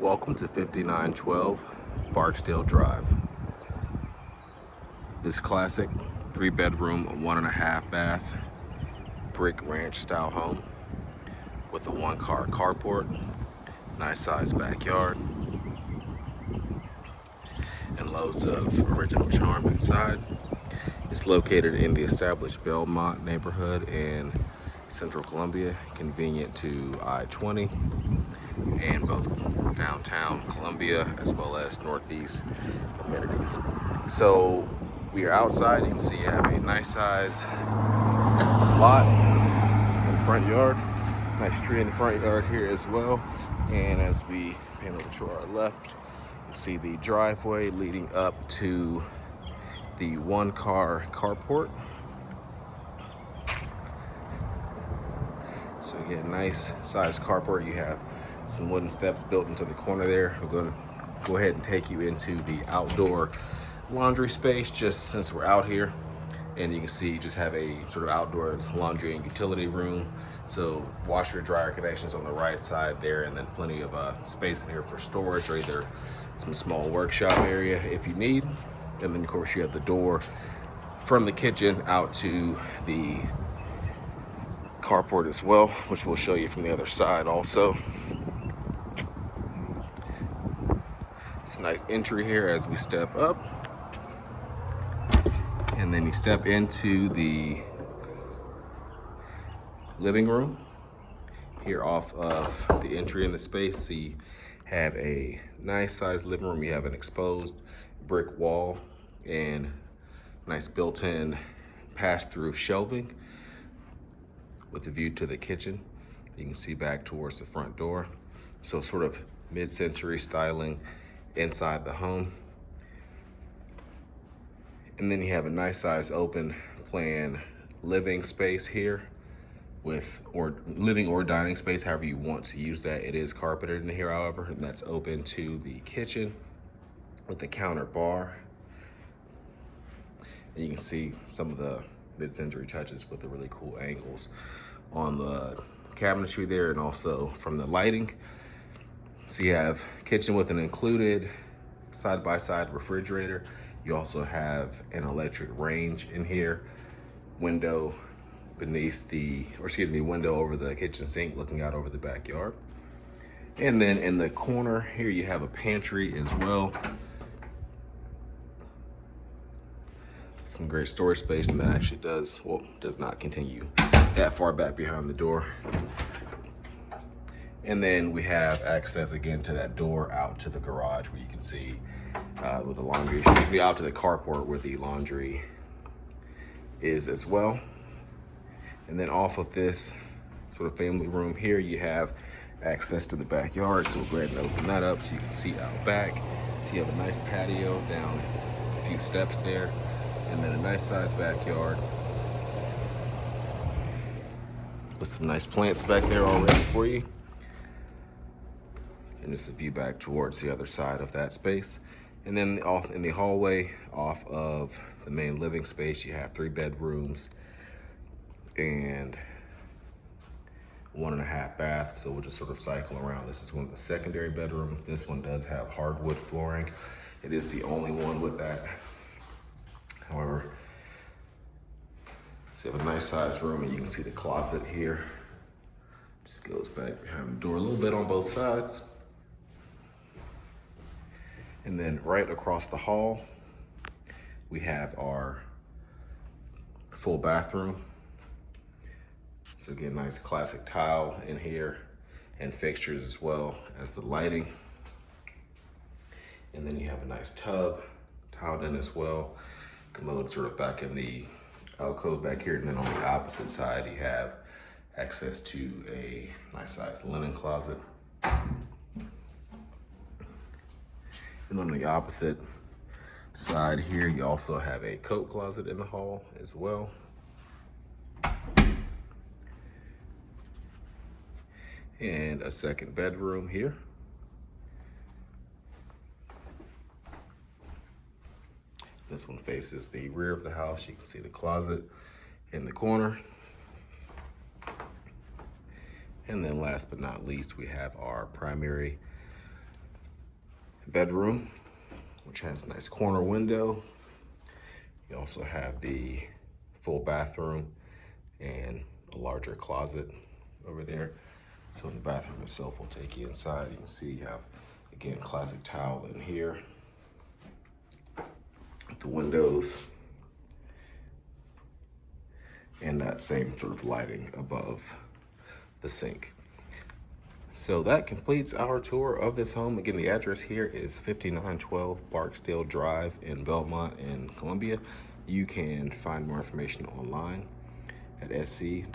Welcome to 5912 Barksdale Drive. This classic 3-bedroom, 1.5 bath, brick ranch style home with a 1-car carport, nice sized backyard, and loads of original charm inside. It's located in the established Belmont neighborhood in Central Columbia, convenient to I-20 and both downtown Columbia as well as northeast amenities. So we are outside. You can see you have a nice size lot in the front yard, nice tree in the front yard here as well. And as we pan over to our left, you see the driveway leading up to the 1-car carport. So again, nice size carport. You have some wooden steps built into the corner there. We're going to go ahead and take you into the outdoor laundry space just since we're out here. And you can see you just have a sort of outdoor laundry and utility room. So washer dryer connections on the right side there, and then plenty of space in here for storage or either some small workshop area if you need. And then of course you have the door from the kitchen out to the carport as well, which we'll show you from the other side also. It's a nice entry here as we step up. And then you step into the living room here off of the entry in the space. So you have a nice sized living room. You have an exposed brick wall and nice built-in pass-through shelving with a view to the kitchen. You can see back towards the front door. So sort of mid-century styling inside the home. And then you have a nice size open plan living space here with, or living or dining space, however you want to use that. It is carpeted in here, however, and that's open to the kitchen with the counter bar. And you can see some of the mid-century touches with the really cool angles on the cabinetry there and also from the lighting. So you have kitchen with an included side-by-side refrigerator. You also have an electric range in here, window beneath the, or excuse me, window over the kitchen sink looking out over the backyard. And then in the corner here, you have a pantry as well. Some great storage space, and that actually does not continue that far back behind the door. And then we have access again to that door out to the garage where you can see with the laundry, excuse me, out to the carport where the laundry is as well. And then off of this sort of family room here, you have access to the backyard. So we'll go ahead and open that up so you can see out back. So you have a nice patio down a few steps there, and then a nice sized backyard with some nice plants back there already for you. And just a view back towards the other side of that space. And then off in the hallway off of the main living space, you have 3 bedrooms and 1.5 baths. So we'll just sort of cycle around. This is one of the secondary bedrooms. This one does have hardwood flooring. It is the only one with that. However, so you have a nice sized room, and you can see the closet here. Just goes back behind the door a little bit on both sides. And then right across the hall, we have our full bathroom. So again, nice classic tile in here and fixtures as well as the lighting. And then you have a nice tub tiled in as well. Commode sort of back in the alcove back here. And then on the opposite side, you have access to a nice sized linen closet. And on the opposite side here, you also have a coat closet in the hall as well. And a second bedroom here. This one faces the rear of the house. You can see the closet in the corner. And then last but not least, we have our primary bedroom, which has a nice corner window. You also have the full bathroom and a larger closet over there. So in the bathroom itself, we'll take you inside. You can see you have, again, classic tile in here. The windows and that same sort of lighting above the sink. So that completes our tour of this home. Again, the address here is 5912 Barksdale Drive in Belmont in Columbia. You can find more information online at sc.purepm.co.